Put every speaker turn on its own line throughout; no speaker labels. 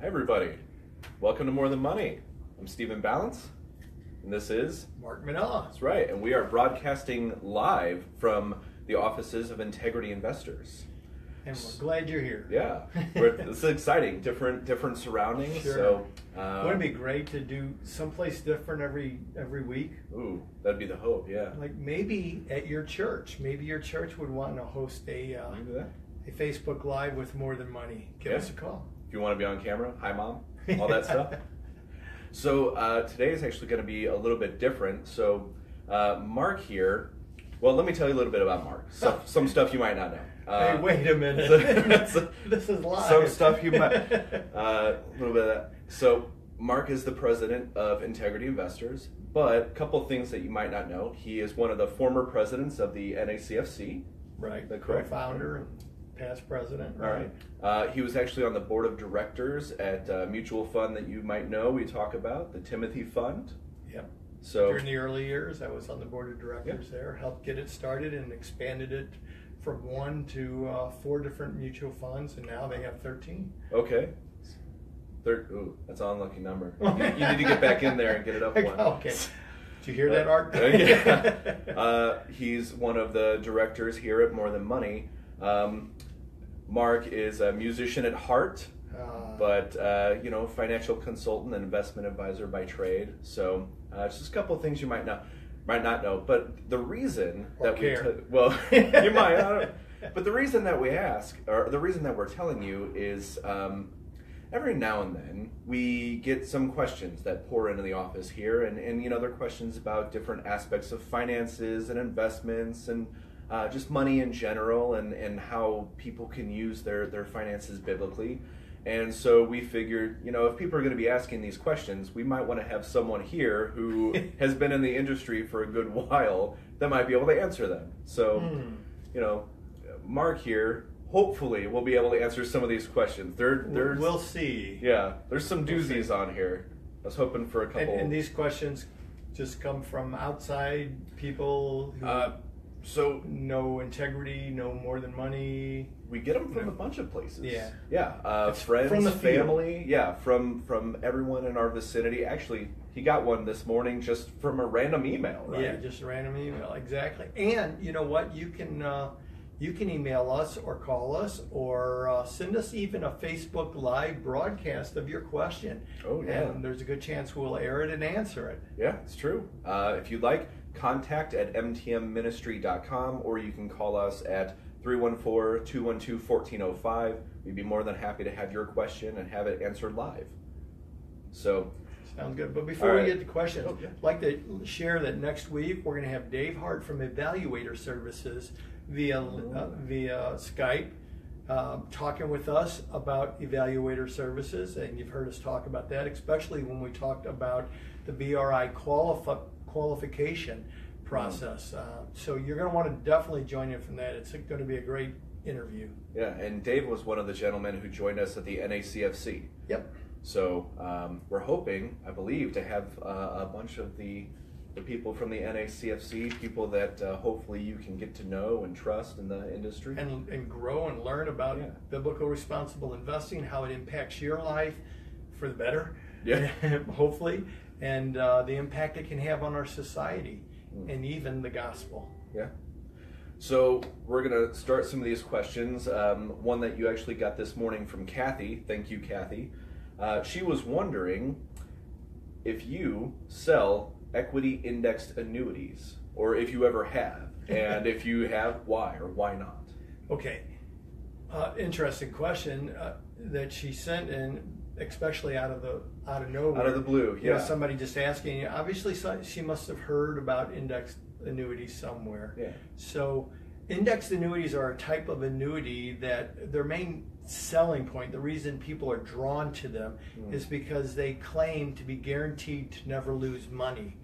Hi everybody, welcome to More Than Money. I'm Stephen Balance, and this is
Mark Minnella.
That's right, and we are broadcasting live from the offices of Integrity Investors.
And we're glad you're here.
Yeah, this is exciting, different surroundings.
Sure.
So,
wouldn't it be great to do someplace different every week?
Ooh, that'd be the hope, yeah.
Like maybe at your church. Maybe your church would want to host a Facebook Live with More Than Money. Give us a call.
If you want to be on camera, hi mom, all that stuff. So today is actually going to be a little bit different. So Mark here, well, let me tell you a little bit about Mark. Some stuff you might not know.
Hey, wait a minute. This is live.
Some stuff you might, a little bit of that. So Mark is the president of Integrity Investors, but a couple things that you might not know. He is one of the former presidents of the NACFC.
Right,
the correct
founder and past president.
Right. All right. He was actually on the board of directors at a mutual fund that you might know we talk about, the Timothy Fund.
Yep.
So
during the early years, I was on the board of directors there, helped get it started and expanded it from 1 to 4 different mutual funds, and now they have 13.
Okay. Ooh, that's an unlucky number. You need to get back in there and get it up one.
Okay. Did you hear that, Art?
Yeah. He's one of the directors here at More Than Money. Mark is a musician at heart, but financial consultant and investment advisor by trade. So just a couple of things you might not know. But the reason that you might, but the reason that we ask, or the reason that we're telling you is every now and then we get some questions that pour into the office here, and they're questions about different aspects of finances and investments and just money in general, and how people can use their finances biblically. And so we figured, if people are going to be asking these questions, we might want to have someone here who has been in the industry for a good while that might be able to answer them. So, Mark here, hopefully, will be able to answer some of these questions.
We'll see.
Yeah, there's some doozies on here. I was hoping for a couple.
And these questions just come from outside people who no integrity, no More Than Money.
We get them from a bunch of places.
Yeah.
Friends,
from the
family.
field.
Yeah, from everyone in our vicinity. Actually, he got one this morning just from a random email, right?
Yeah, just a random email, exactly. And you know what? You can email us or call us or send us even a Facebook Live broadcast of your question.
Oh, yeah.
And there's a good chance we'll air it and answer it.
Yeah, it's true. If you'd like, contact at mtmministry.com, or you can call us at 314-212-1405. We'd be more than happy to have your question and have it answered live. So,
sounds good. But before we get to questions, I'd like to share that next week we're going to have Dave Hart from Evaluator Services via Skype talking with us about Evaluator Services. And you've heard us talk about that, especially when we talked about the BRI qualification process. So you're going to want to definitely join in from that. It's going to be a great interview.
Yeah, and Dave was one of the gentlemen who joined us at the NACFC.
Yep.
So we're hoping, I believe, to have a bunch of the people from the NACFC, people that hopefully you can get to know and trust in the industry.
And grow and learn about biblical responsible investing, how it impacts your life for the better, hopefully, and the impact it can have on our society and even the gospel.
Yeah. So we're going to start some of these questions. One that you actually got this morning from Kathy. Thank you, Kathy. She was wondering if you sell equity indexed annuities, or if you ever have, and if you have, why or why not?
Okay. Interesting question that she sent in, especially out of nowhere.
Out of the blue, yeah.
Somebody just asking. Obviously, she must have heard about indexed annuities somewhere.
Yeah.
So, indexed annuities are a type of annuity that their main selling point, the reason people are drawn to them, is because they claim to be guaranteed to never lose money.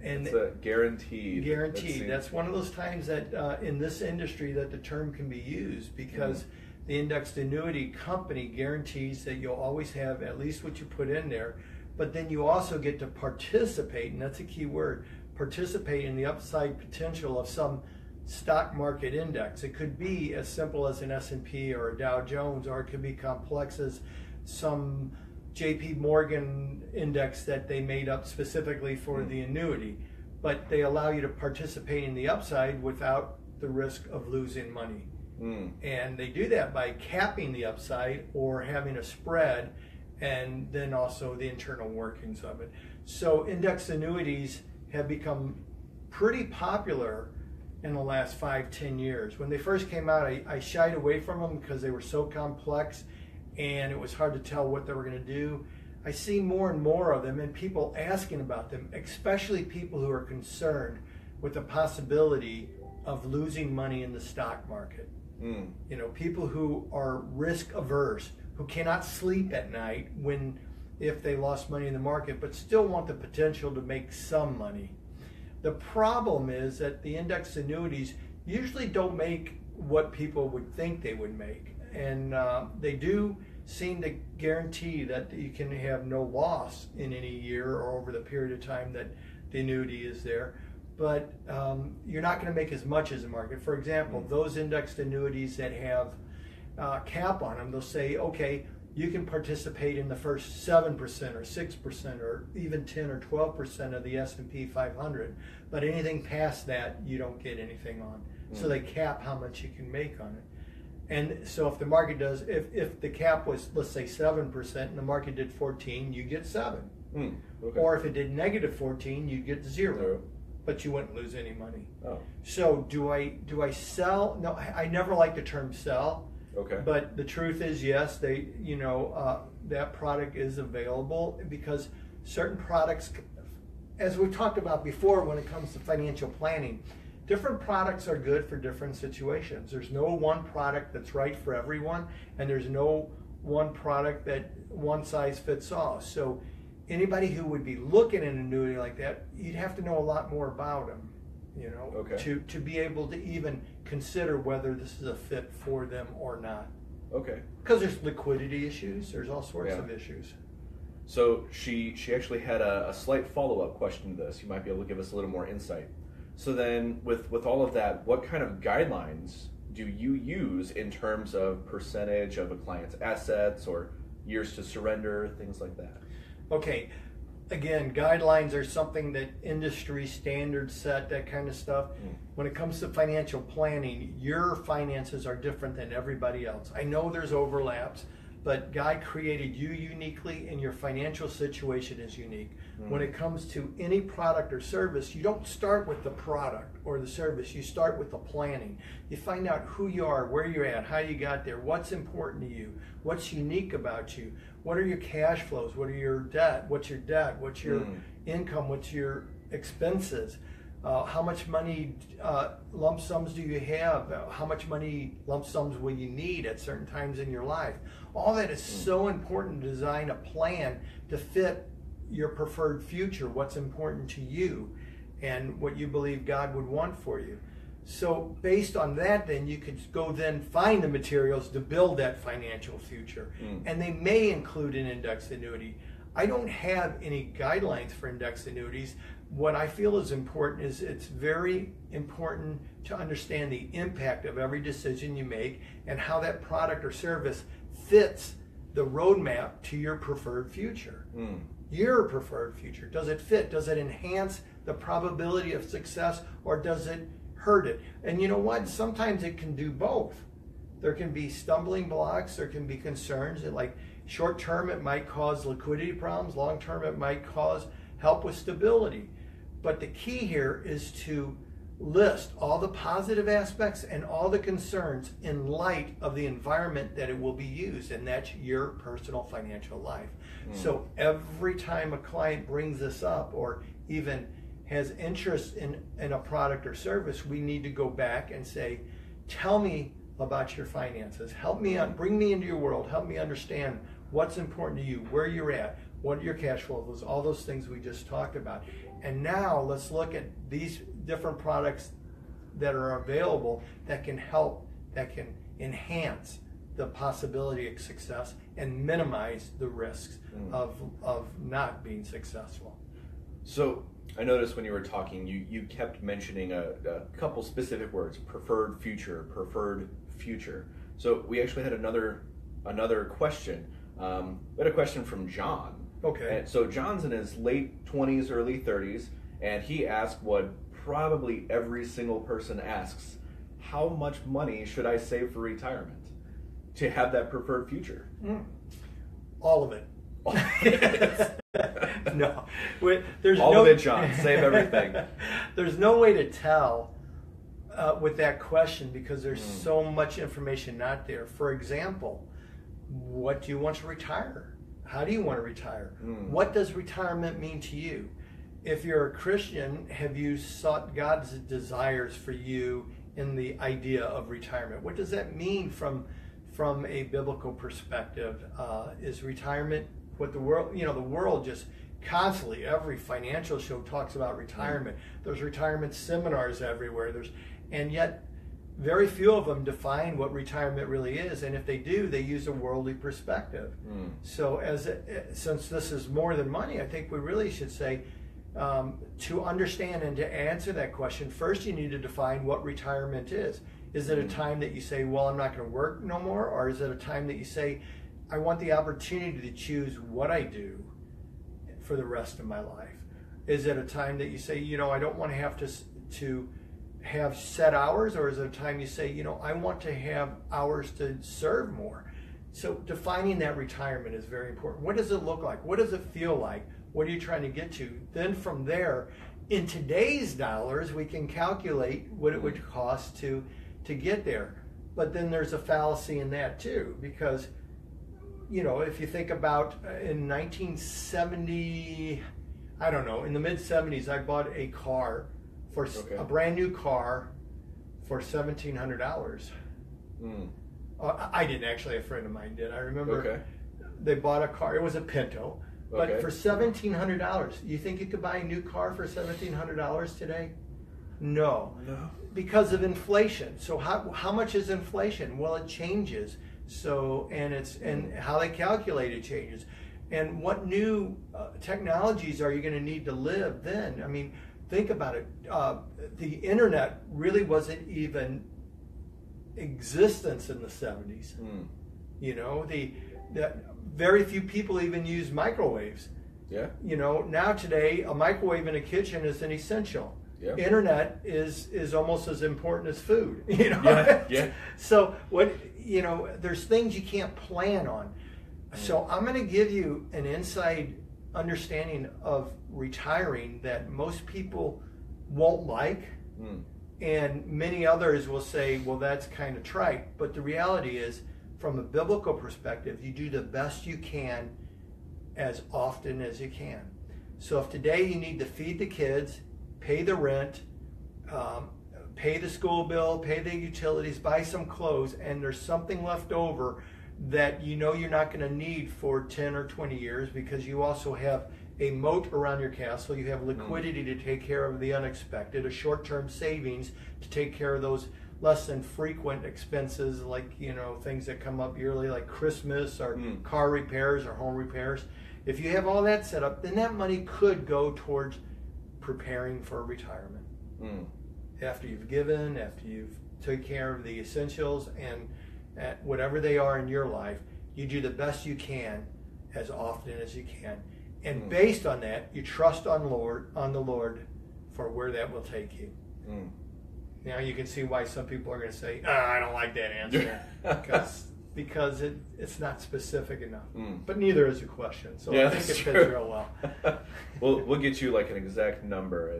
And it's guaranteed.
Guaranteed. That's one of those times that in this industry that the term can be used, because the indexed annuity company guarantees that you'll always have at least what you put in there, but then you also get to participate, and that's a key word, participate in the upside potential of some stock market index. It could be as simple as an S&P or a Dow Jones, or it could be complex as some JP Morgan index that they made up specifically for the annuity, but they allow you to participate in the upside without the risk of losing money. And they do that by capping the upside or having a spread, and then also the internal workings of it. So index annuities have become pretty popular in the last 5-10 years. When they first came out, I shied away from them because they were so complex and it was hard to tell what they were going to do. I see more and more of them and people asking about them, especially people who are concerned with the possibility of losing money in the stock market. You know, people who are risk averse, who cannot sleep at night if they lost money in the market, but still want the potential to make some money. The problem is that the index annuities usually don't make what people would think they would make. And they do seem to guarantee that you can have no loss in any year or over the period of time that the annuity is there. But you're not going to make as much as the market. For example, those indexed annuities that have cap on them, they'll say, okay, you can participate in the first 7% or 6% or even 10 or 12% of the S&P 500, but anything past that, you don't get anything on. So they cap how much you can make on it. And so if the market does, if the cap was, let's say 7% and the market did 14, you get 7. Okay. Or if it did negative 14, you get 0. But you wouldn't lose any money. So do I sell? No, I never like the term sell. Okay. But the truth is, yes, that product is available because certain products, as we've talked about before, when it comes to financial planning, different products are good for different situations. There's no one product that's right for everyone, and there's no one product that one size fits all. So anybody who would be looking at an annuity like that, you'd have to know a lot more about them, to be able to even consider whether this is a fit for them or not. Okay. Because there's liquidity issues, there's all sorts of issues.
So she actually had a slight follow-up question to this. You might be able to give us a little more insight. So then with all of that, what kind of guidelines do you use in terms of percentage of a client's assets or years to surrender, things like that?
Okay, again, guidelines are something that industry standards set, that kind of stuff. When it comes to financial planning, your finances are different than everybody else. I know there's overlaps, but God created you uniquely and your financial situation is unique. When it comes to any product or service, you don't start with the product or the service, you start with the planning. You find out who you are, where you're at, how you got there, what's important to you, what's unique about you, what are your cash flows, what are your debt, what's your income, what's your expenses, how much money lump sums do you have, how much money lump sums will you need at certain times in your life. All that is so important to design a plan to fit your preferred future, what's important to you, and what you believe God would want for you. So based on that, then you could go then find the materials to build that financial future. And they may include an indexed annuity. I don't have any guidelines for indexed annuities. What I feel is important is it's very important to understand the impact of every decision you make and how that product or service fits the roadmap to your preferred future. Your preferred future. Does it fit? Does it enhance the probability of success, or does it hurt it? And you know what? Sometimes it can do both. There can be stumbling blocks, there can be concerns that, like, short term it might cause liquidity problems, long term it might cause help with stability. But the key here is to list all the positive aspects and all the concerns in light of the environment that it will be used, and that's your personal financial life. So every time a client brings this up or even has interest in a product or service, we need to go back and say, tell me about your finances. Help me out, bring me into your world. Help me understand what's important to you, where you're at, what your cash flow is, all those things we just talked about. And now let's look at these different products that are available that can help, that can enhance the possibility of success and minimize the risks of not being successful.
So I noticed when you were talking, you kept mentioning a couple specific words: preferred future, preferred future. So we actually had another question. We had a question from John.
Okay.
And so John's in his late 20s, early 30s, and he asked what probably every single person asks: how much money should I save for retirement to have that preferred future?
All of it. No, there's
all
no,
of it, John. Save everything.
There's no way to tell with that question because there's so much information out there. For example, what do you want to retire? How do you want to retire? What does retirement mean to you? If you're a Christian, have you sought God's desires for you in the idea of retirement? What does that mean from a biblical perspective? Is retirement what the world, the world just constantly, every financial show talks about retirement. There's retirement seminars everywhere. And yet very few of them define what retirement really is. And if they do, they use a worldly perspective. So since this is more than money, I think we really should say, to understand and to answer that question, first you need to define what retirement is. Is it a time that you say, well, I'm not going to work no more? Or is it a time that you say, I want the opportunity to choose what I do for the rest of my life? Is it a time that you say, I don't want to have to have set hours? Or is it a time you say, I want to have hours to serve more? So defining that retirement is very important. What does it look like? What does it feel like? What are you trying to get to? Then from there, in today's dollars, we can calculate what it would cost to get there. But then there's a fallacy in that too, because, if you think about in 1970, I don't know, in the mid 70s, I bought a car a brand new car for $1,700. I didn't actually, a friend of mine did. I remember they bought a car, it was a Pinto. But for $1,700, you think you could buy a new car for $1,700 today? No. Because of inflation. So how much is inflation? Well, it changes. So and how they calculate it changes. And what new technologies are you going to need to live then? I mean, think about it. The internet really wasn't even existence in the 70s. The very few people even use microwaves. Now today a microwave in a kitchen is an essential. Internet is almost as important as food. So there's things you can't plan on. So I'm going to give you an inside understanding of retiring that most people won't like, and many others will say, well, that's kind of trite. But the reality is, from a biblical perspective, you do the best you can as often as you can. So if today you need to feed the kids, pay the rent, pay the school bill, pay the utilities, buy some clothes, and there's something left over that you're not going to need for 10 or 20 years because you also have a moat around your castle, you have liquidity to take care of the unexpected, a short-term savings to take care of those less than frequent expenses like, things that come up yearly like Christmas or car repairs or home repairs. If you have all that set up, then that money could go towards preparing for retirement. After you've given, after you've taken care of the essentials and whatever they are in your life, you do the best you can as often as you can. And based on that, you trust on the Lord for where that will take you. Now you can see why some people are going to say, I don't like that answer. because it's not specific enough. But neither is the question. So I think it fits real well.
We'll get you like an exact number.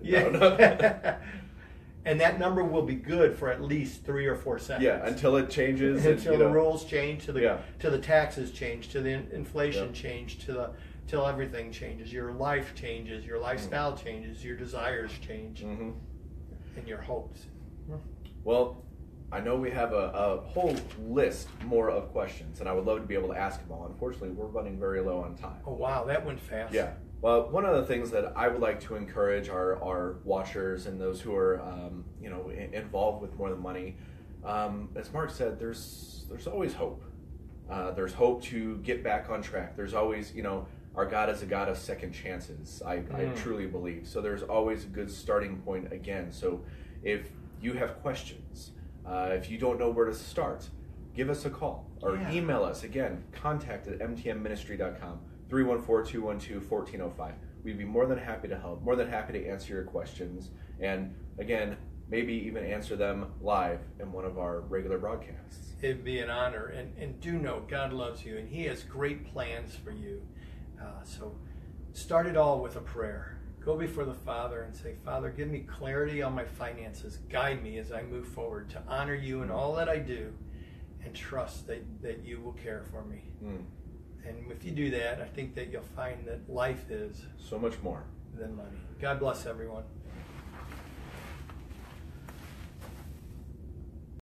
And that number will be good for at least 3 or 4 seconds.
Yeah, until it changes.
Until the rules change, to the taxes change, to the inflation change, till everything changes. Your life changes, your lifestyle changes, your desires change, and your hopes.
Well, I know we have a whole list more of questions, and I would love to be able to ask them all. Unfortunately, we're running very low on time.
Oh, wow, that went fast.
Yeah. Well, one of the things that I would like to encourage our watchers and those who are, involved with More Than Money, as Mark said, there's always hope. There's hope to get back on track. There's always, our God is a God of second chances. I truly believe. So there's always a good starting point again. So if you have questions, if you don't know where to start, give us a call. or email us. Again, contact at mtmministry.com, 314-212-1405. We'd be more than happy to help, more than happy to answer your questions, and again, maybe even answer them live in one of our regular broadcasts.
It'd be an honor, and do know God loves you, and He has great plans for you. So start it all with a prayer. Go before the Father and say, Father, give me clarity on my finances. Guide me as I move forward to honor you in all that I do, and trust that you will care for me. And if you do that, I think that you'll find that life is
so much more
than money. God bless everyone.